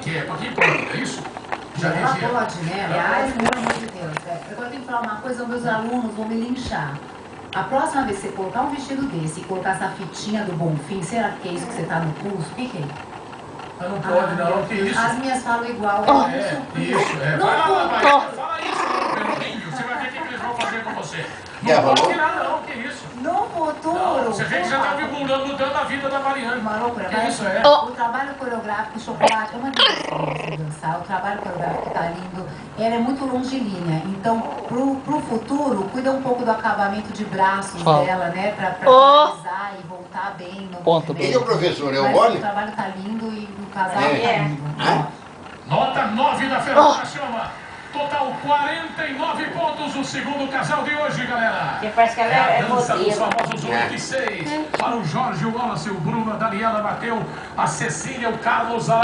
quer, pra quem pode, é isso? Já ela dizia. pode, né? Aliás, pelo amor de Deus. Agora eu tenho que falar uma coisa, meus alunos vão me linchar. A próxima vez que você colocar um vestido desse e colocar essa fitinha do Bonfim, será que é isso que você tá no curso? Fiquem. Mas não pode, não, que isso? As minhas falam igual. Isso, é. Não Vai lá, pode. fala isso no Pelourinho, você vai ver o que eles vão fazer com você. Não pode tirar, não, que isso? No futuro. Não, você vê que já tá mudando a vida da Mariana. Uma loucura, Que mas isso é? o trabalho coreográfico, chocolate, é uma delícia você dançar. O trabalho coreográfico tá lindo. Ela é muito longilínea. Então, pro futuro, cuida um pouco do acabamento de braços dela, né? Pra finalizar e voltar bem no movimento. Quem é o professor? É o Mas Oli? o trabalho tá lindo e o casal tá lindo. Nota 9 da Fernanda Chama. Total 49 pontos o segundo casal de hoje, galera. Que parece que ela é Dança dos modelo. famosos 8 e 6. Para o Jorge, o Wallace, o Bruno, a Daniela bateu, a Cecília, o Carlos, a